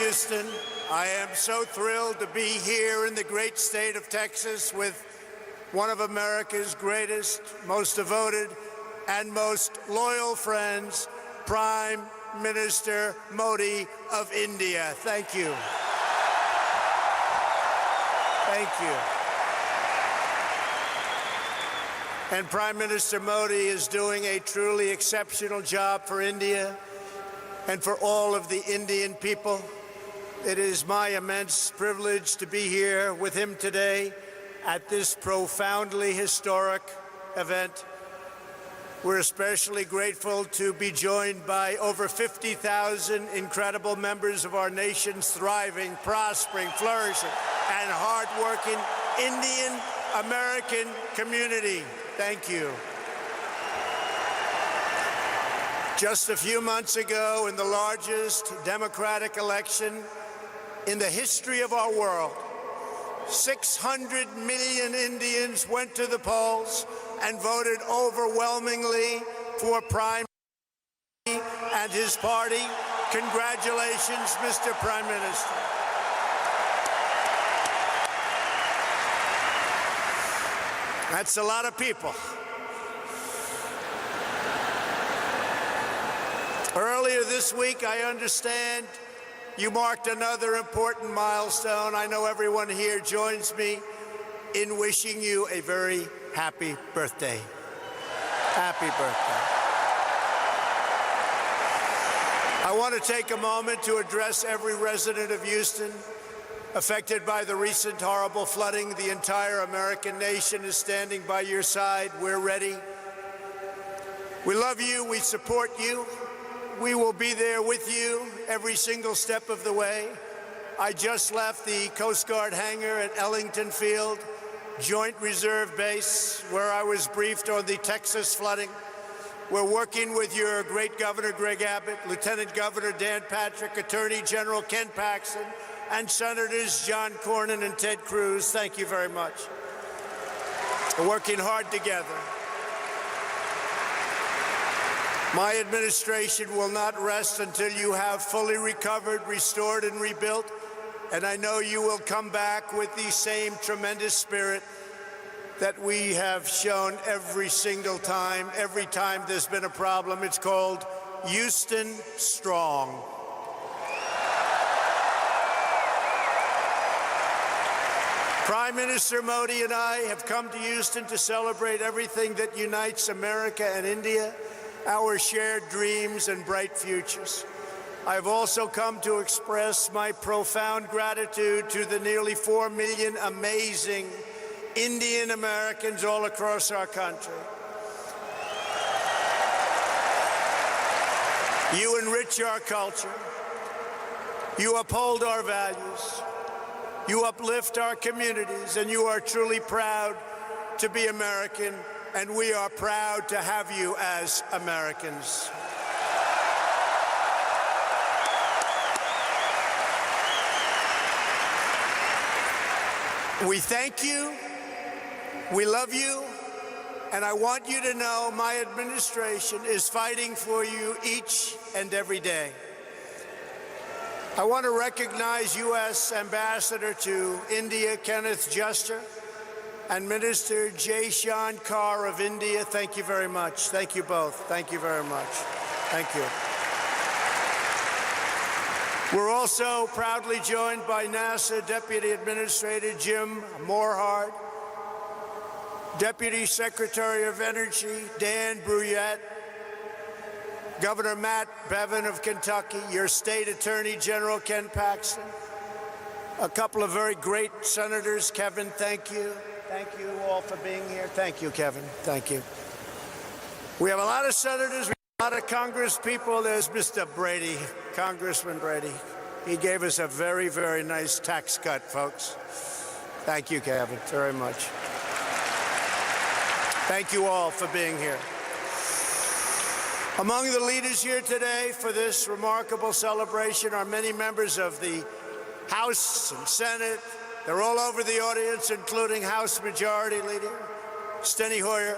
Houston. I am so thrilled to be here in the great state of Texas with one of America's greatest, most devoted, and most loyal friends, Prime Minister Modi of India. Thank you. Thank you. And Prime Minister Modi is doing a truly exceptional job for India and for all of the Indian people. It is my immense privilege to be here with him today at this profoundly historic event. We're especially grateful to be joined by over 50,000 incredible members of our nation's thriving, prospering, flourishing, and hardworking Indian-American community. Thank you. Just a few months ago, in the largest democratic election in the history of our world, 600 million Indians went to the polls and voted overwhelmingly for Prime Minister and his party. Congratulations, Mr. Prime Minister. That's a lot of people. Earlier this week, I understand you marked another important milestone. I know everyone here joins me in wishing you a very happy birthday. Happy birthday. I want to take a moment to address every resident of Houston affected by the recent horrible flooding. The entire American nation is standing by your side. We're ready. We love you. We support you. We will be there with you every single step of the way. I just left the Coast Guard hangar at Ellington Field, Joint Reserve Base, where I was briefed on the Texas flooding. We're working with your great Governor Greg Abbott, Lieutenant Governor Dan Patrick, Attorney General Ken Paxton, and Senators John Cornyn and Ted Cruz. Thank you very much. We're working hard together. My administration will not rest until you have fully recovered, restored, and rebuilt. And I know you will come back with the same tremendous spirit that we have shown every single time. Every time there's been a problem, it's called Houston Strong. Prime Minister Modi and I have come to Houston to celebrate everything that unites America and India, our shared dreams and bright futures. I've also come to express my profound gratitude to the nearly 4 million amazing Indian Americans all across our country. You enrich our culture. You uphold our values. You uplift our communities, and you are truly proud to be American, and we are proud to have you as Americans. We thank you, we love you, and I want you to know my administration is fighting for you each and every day. I want to recognize U.S. Ambassador to India, Kenneth Juster, and Minister Jaishankar of India. Thank you very much. Thank you both. Thank you very much. Thank you. We're also proudly joined by NASA Deputy Administrator Jim Morehart, Deputy Secretary of Energy Dan Brouillette, Governor Matt Bevin of Kentucky, your State Attorney General Ken Paxton, a couple of very great senators. Kevin, thank you. Thank you all for being here. Thank you, Kevin. Thank you. We have a lot of senators, we have a lot of Congress people. There's Mr. Brady, Congressman Brady. He gave us a very, very nice tax cut, folks. Thank you, Kevin, very much. Thank you all for being here. Among the leaders here today for this remarkable celebration are many members of the House and Senate. They're all over the audience, including House Majority Leader Steny Hoyer,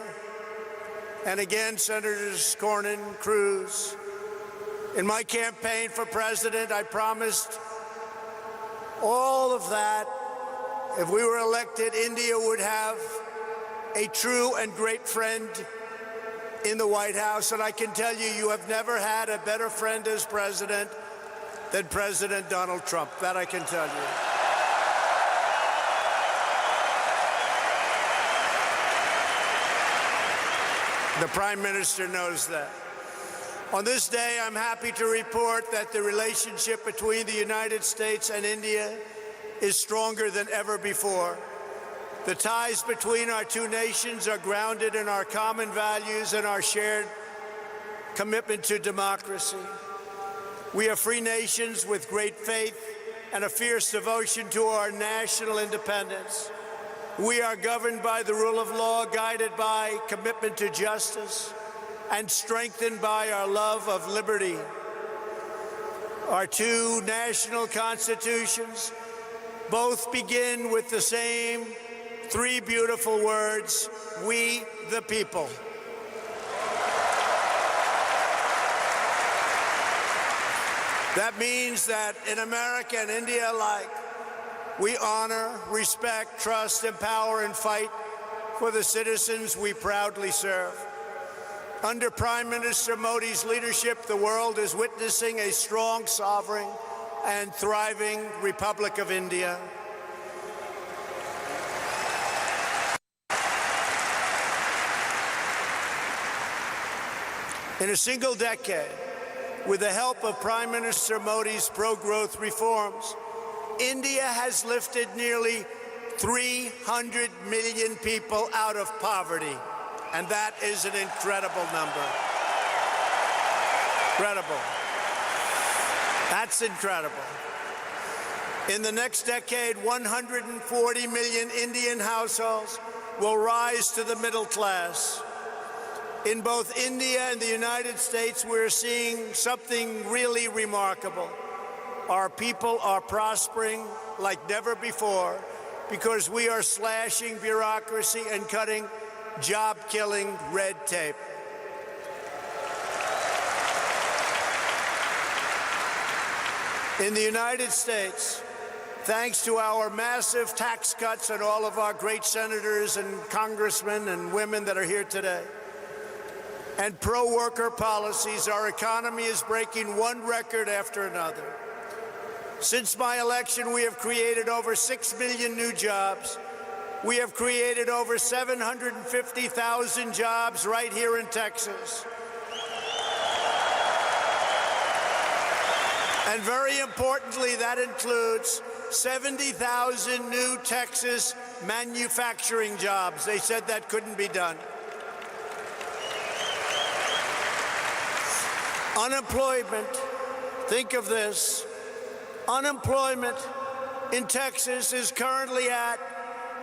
and again, Senators Cornyn, Cruz. In my campaign for president, I promised All of that, if we were elected, India would have a true and great friend in the White House. And I can tell you, you have never had a better friend as president than President Donald Trump. That I can tell you. The Prime Minister knows that. On this day, I'm happy to report that the relationship between the United States and India is stronger than ever before. The ties between our two nations are grounded in our common values and our shared commitment to democracy. We are free nations with great faith and a fierce devotion to our national independence. We are governed by the rule of law, guided by commitment to justice, and strengthened by our love of liberty. Our two national constitutions both begin with the same three beautiful words: we the people. That means that in America and India alike, we honor, respect, trust, empower, and fight for the citizens we proudly serve. Under Prime Minister Modi's leadership, the world is witnessing a strong, sovereign, and thriving Republic of India. In a single decade, with the help of Prime Minister Modi's pro-growth reforms, India has lifted nearly 300 million people out of poverty, and that is an incredible number. Incredible. That's incredible. In the next decade, 140 million Indian households will rise to the middle class. In both India and the United States, we're seeing something really remarkable. Our people are prospering like never before because we are slashing bureaucracy and cutting job-killing red tape. In the United States, thanks to our massive tax cuts and all of our great senators and congressmen and women that are here today, and pro-worker policies, our economy is breaking one record after another. Since my election, we have created over 6 million new jobs. We have created over 750,000 jobs right here in Texas. And very importantly, that includes 70,000 new Texas manufacturing jobs. They said that couldn't be done. Unemployment, think of this, unemployment in Texas is currently at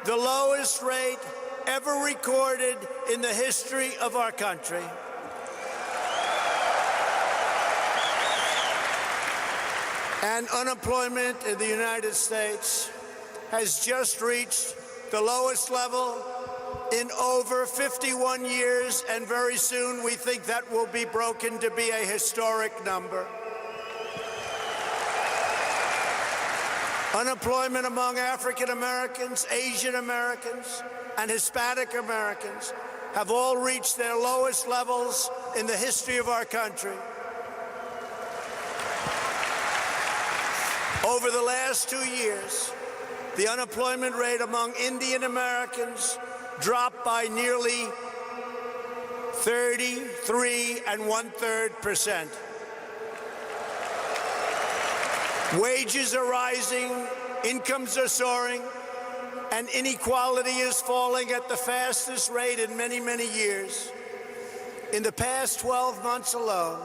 the lowest rate ever recorded in the history of our country. And unemployment in the United States has just reached the lowest level in over 51 years, and very soon we think that will be broken to be a historic number. Unemployment among African Americans, Asian Americans, and Hispanic Americans have all reached their lowest levels in the history of our country. Over the last 2 years, the unemployment rate among Indian Americans dropped by nearly 33 1/3%. Wages are rising, incomes are soaring, and inequality is falling at the fastest rate in many, many years. In the past 12 months alone,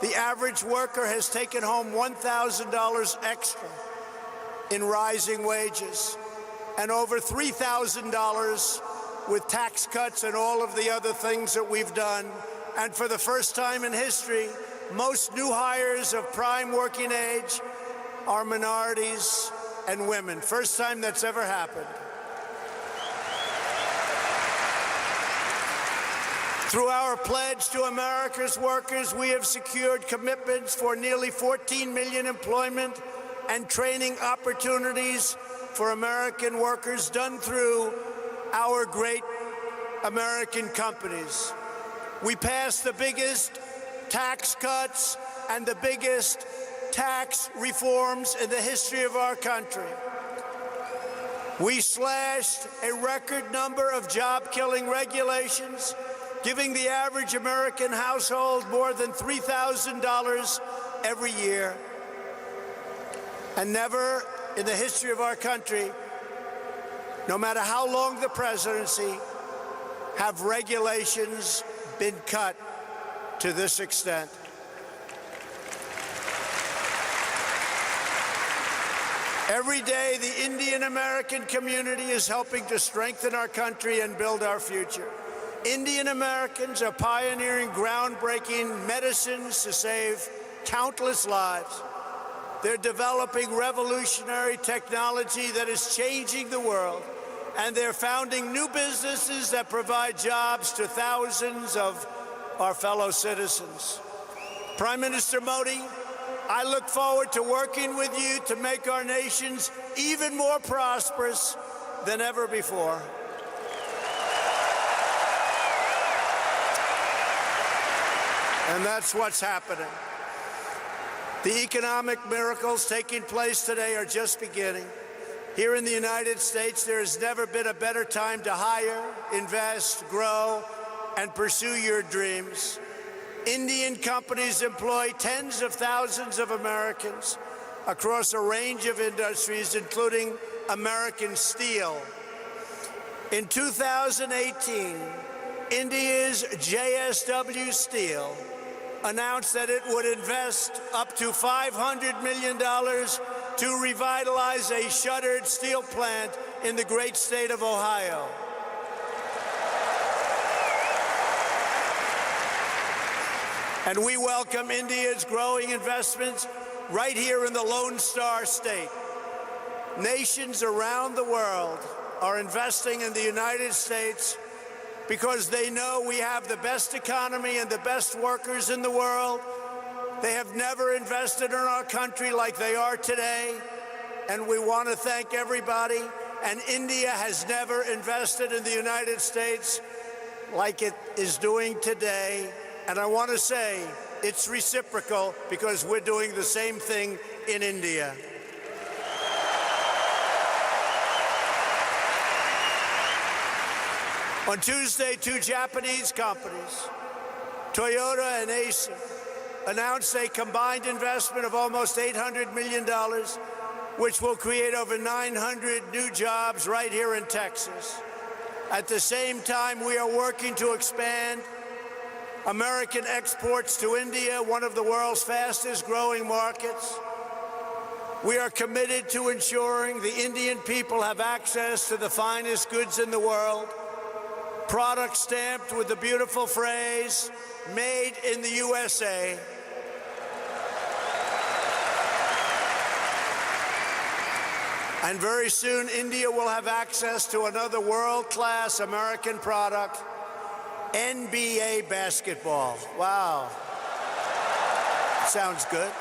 the average worker has taken home $1,000 extra in rising wages, and over $3,000 with tax cuts and all of the other things that we've done. And for the first time in history, most new hires of prime working age are minorities and women. First time that's ever happened. Through our pledge to America's workers, we have secured commitments for nearly 14 million employment and training opportunities for American workers done through our great American companies. We passed the biggest tax cuts and the biggest tax reforms in the history of our country. We slashed a record number of job-killing regulations, giving the average American household more than $3,000 every year. And never in the history of our country, no matter how long the presidency, have regulations been cut to this extent. Every day, the Indian American community is helping to strengthen our country and build our future. Indian Americans are pioneering groundbreaking medicines to save countless lives. They're developing revolutionary technology that is changing the world, and they're founding new businesses that provide jobs to thousands of our fellow citizens. Prime Minister Modi, I look forward to working with you to make our nations even more prosperous than ever before. And that's what's happening. The economic miracles taking place today are just beginning. Here in the United States, there has never been a better time to hire, invest, grow, and pursue your dreams. Indian companies employ tens of thousands of Americans across a range of industries, including American steel. In 2018, India's JSW Steel announced that it would invest up to $500 million to revitalize a shuttered steel plant in the great state of Ohio. And we welcome India's growing investments right here in the Lone Star State. Nations around the world are investing in the United States because they know we have the best economy and the best workers in the world. They have never invested in our country like they are today, and we want to thank everybody. And India has never invested in the United States like it is doing today. And I want to say it's reciprocal because we're doing the same thing in India. On Tuesday, two Japanese companies, Toyota and Acer, announced a combined investment of almost $800 million, which will create over 900 new jobs right here in Texas. At the same time, we are working to expand American exports to India, one of the world's fastest growing markets. We are committed to ensuring the Indian people have access to the finest goods in the world, products stamped with the beautiful phrase, "Made in the USA." And very soon, India will have access to another world-class American product, NBA basketball. Wow. Sounds good.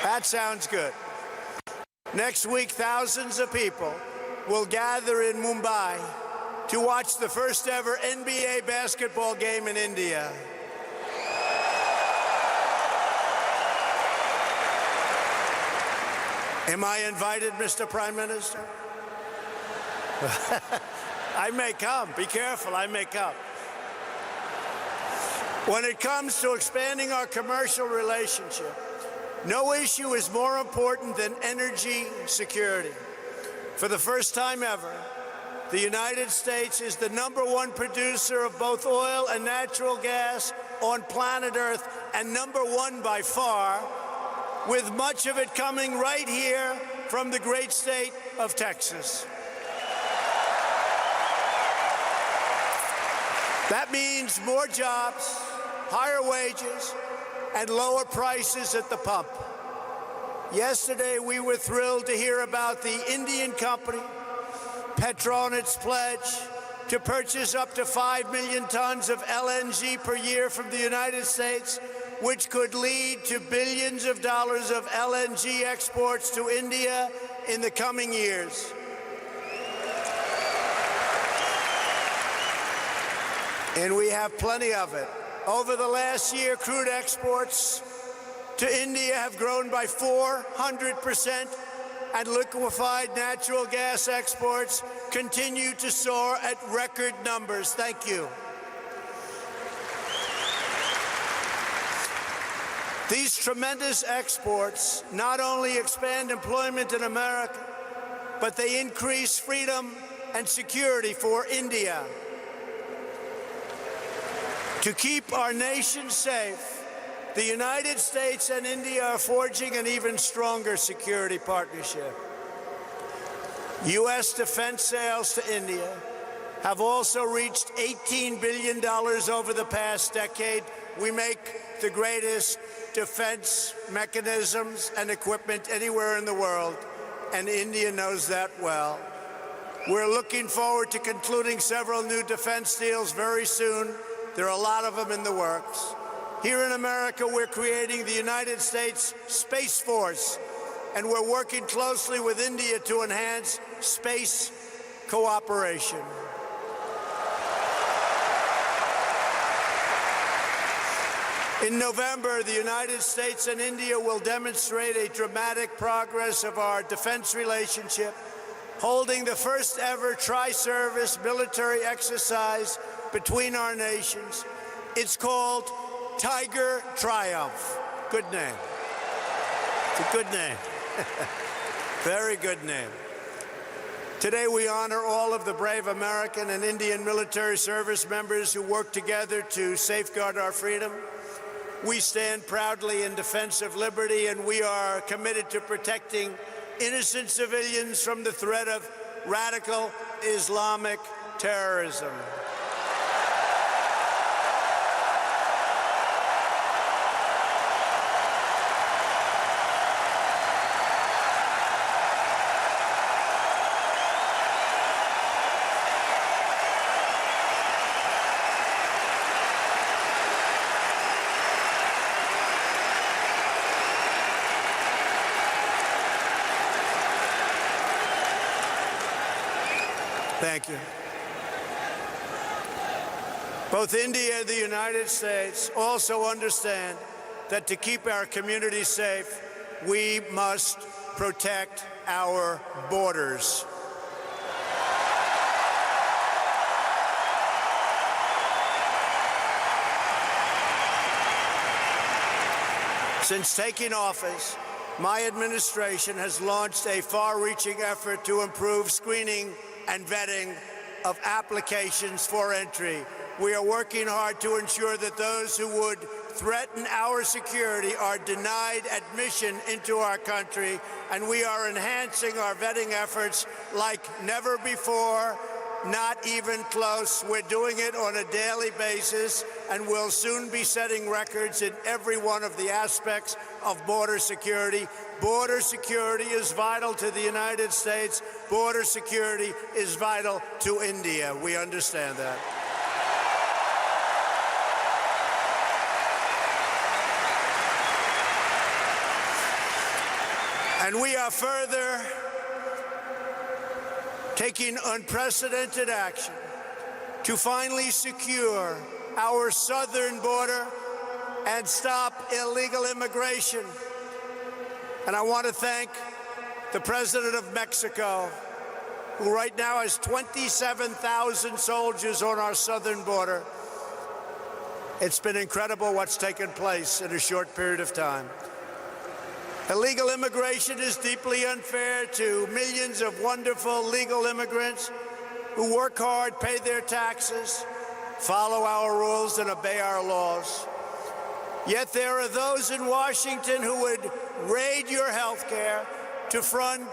That sounds good. Next week, thousands of people will gather in Mumbai to watch the first ever NBA basketball game in India. Am I invited, Mr. Prime Minister? I may come. Be careful, I may come. When it comes to expanding our commercial relationship, no issue is more important than energy security. For the first time ever, the United States is the #1 producer of both oil and natural gas on planet Earth, and #1 by far, with much of it coming right here from the great state of Texas. That means more jobs, higher wages, and lower prices at the pump. Yesterday, we were thrilled to hear about the Indian company, Petronet's pledge to purchase up to 5 million tons of LNG per year from the United States, which could lead to billions of dollars of LNG exports to India in the coming years. And we have plenty of it. Over the last year, crude exports to India have grown by 400%, and liquefied natural gas exports continue to soar at record numbers. Thank you. These tremendous exports not only expand employment in America, but they increase freedom and security for India. To keep our nation safe, the United States and India are forging an even stronger security partnership. U.S. defense sales to India have also reached $18 billion over the past decade. We make the greatest defense mechanisms and equipment anywhere in the world, and India knows that well. We're looking forward to concluding several new defense deals very soon. There are a lot of them in the works. Here in America, we're creating the United States Space Force, and we're working closely with India to enhance space cooperation. In November, the United States and India will demonstrate a dramatic progress of our defense relationship, holding the first ever tri-service military exercise between our nations. It's called Tiger Triumph. Good name. It's a good name. Very good name. Today we honor all of the brave American and Indian military service members who work together to safeguard our freedom. We stand proudly in defense of liberty, and we are committed to protecting innocent civilians from the threat of radical Islamic terrorism. Thank you. Both India and the United States also understand that to keep our communities safe, we must protect our borders. Since taking office, my administration has launched a far-reaching effort to improve screening and vetting of applications for entry. We are working hard to ensure that those who would threaten our security are denied admission into our country, and we are enhancing our vetting efforts like never before, not even close. We're doing it on a daily basis, and we'll soon be setting records in every one of the aspects of border security. Border security is vital to the United States. Border security is vital to India. We understand that. And we are further taking unprecedented action to finally secure our southern border and stop illegal immigration. And I want to thank the President of Mexico, who right now has 27,000 soldiers on our southern border. It's been incredible what's taken place in a short period of time. Illegal immigration is deeply unfair to millions of wonderful legal immigrants who work hard, pay their taxes, follow our rules, and obey our laws. Yet there are those in Washington who would raid your health care to fund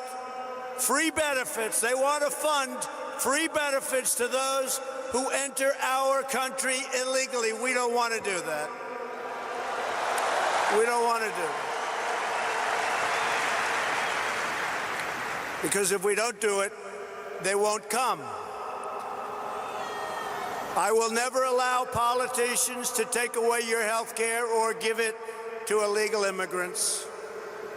free benefits. They want to fund free benefits to those who enter our country illegally. We don't want to do that. We don't want to do it. Because if we don't do it, they won't come. I will never allow politicians to take away your health care or give it to illegal immigrants.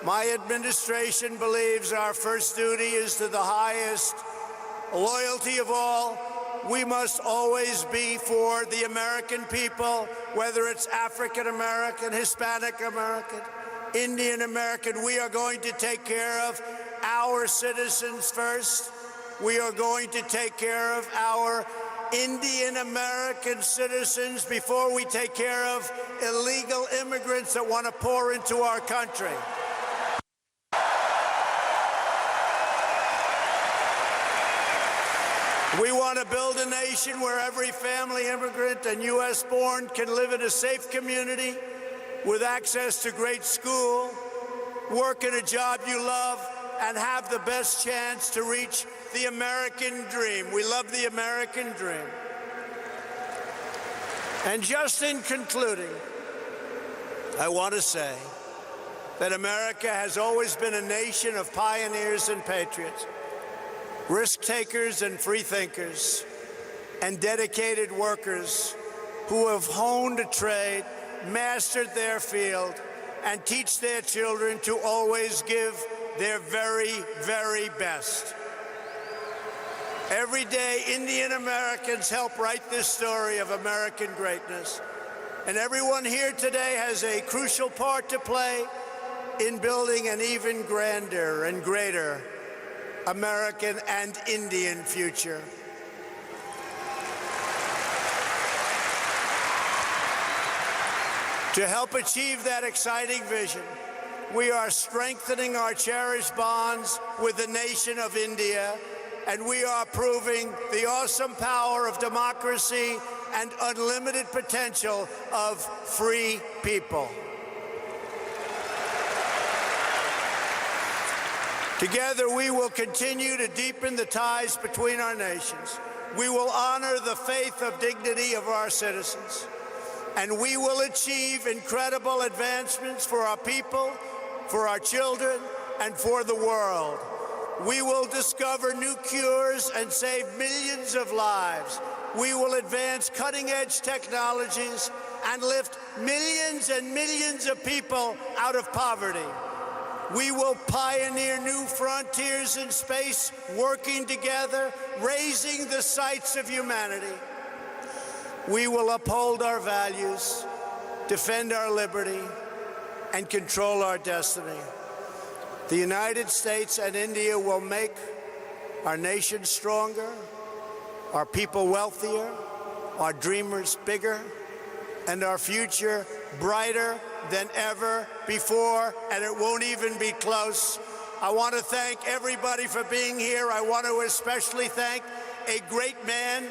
My administration believes our first duty is to the highest loyalty of all. We must always be for the American people, whether it's African American, Hispanic American, Indian American. We are going to take care of our citizens first. We are going to take care of our Indian American citizens before we take care of illegal immigrants that want to pour into our country. We want to build a nation where every family immigrant and U.S. born can live in a safe community with access to great school, work in a job you love, and have the best chance to reach the American dream. We love the American dream. And just in concluding, I want to say that America has always been a nation of pioneers and patriots, risk takers and free thinkers, and dedicated workers who have honed a trade, mastered their field, and teach their children to always give their very, very best. Every day, Indian Americans help write this story of American greatness. And everyone here today has a crucial part to play in building an even grander and greater American and Indian future. To help achieve that exciting vision, we are strengthening our cherished bonds with the nation of India, and we are proving the awesome power of democracy and unlimited potential of free people. Together, we will continue to deepen the ties between our nations. We will honor the faith of dignity of our citizens, and we will achieve incredible advancements for our people, for our children, and for the world. We will discover new cures and save millions of lives. We will advance cutting-edge technologies and lift millions and millions of people out of poverty. We will pioneer new frontiers in space, working together, raising the sights of humanity. We will uphold our values, defend our liberty, and control our destiny. The United States and India will make our nation stronger, our people wealthier, our dreamers bigger, and our future brighter than ever before, and it won't even be close. I want to thank everybody for being here. I want to especially thank a great man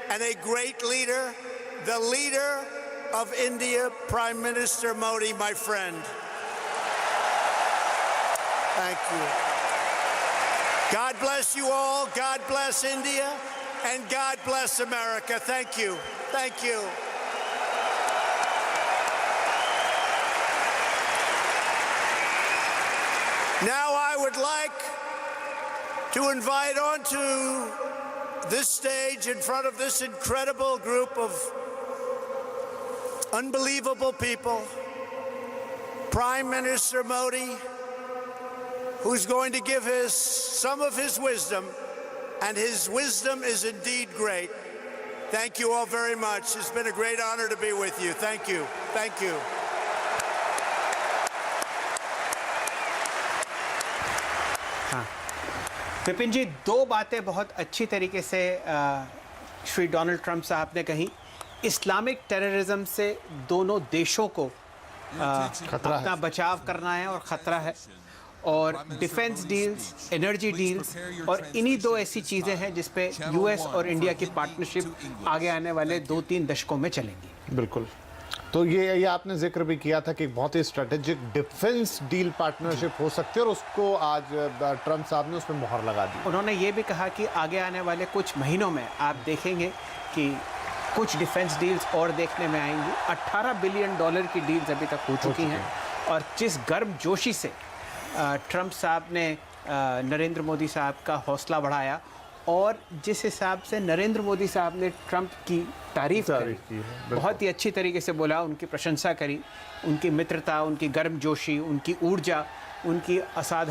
and a great leader, the leader of India, Prime Minister Modi, my friend. Thank you. God bless you all. God bless India. And God bless America. Thank you. Thank you. Now I would like to invite onto this stage in front of this incredible group of unbelievable people, Prime Minister Modi, who's going to give some of his wisdom, and his wisdom is indeed great. Thank you all very much. It's been a great honor to be with you. Thank you. Thank you. Vipin जी, दो बातें बहुत अच्छी तरीके से Shri Donald Trump साहब ने कही। Islamic terrorism से दोनों देशों को अपना बचाव करना है और ख़तरा है, और डिफेंस डील्स, एनर्जी डील्स, और इन्हीं दो ऐसी चीज़ें हैं जिस पे यूएस और इंडिया की पार्टनरशिप आगे आने वाले 2-3 दशकों में चलेंगी। बिल्कुल। तो ये आपने जिक्र भी किया था कि बहुत ही स्ट्रेटेजिक डिफेंस डील पार्टनरशिप हो सकती है, और उसको आज ट्रंप साहब ने उसमें मोहर लगा दी। उन्होंने ये भी कहा कि आगे आने वाले कुछ महीनों में आप देखेंगे कि कुछ डिफेंस डील्स और देखने में आएंगी। $18 बिलियन की डील्स अभी तक हो चुकी हैं, और जिस गर्मजोशी से ट्रंप साहब ने नरेंद्र मोदी साहब का हौसला बढ़ाया, और जिस हिसाब से नरेंद्र मोदी साहब ने ट्रंप की तारीफ की करी, है, बहुत ही अच्छी तरीके से बोला, उनकी प्रशंसा करी, उनकी मित्रता, उनकी गर्मजोशी, उनकी ऊर्जा, उनकी असाधारण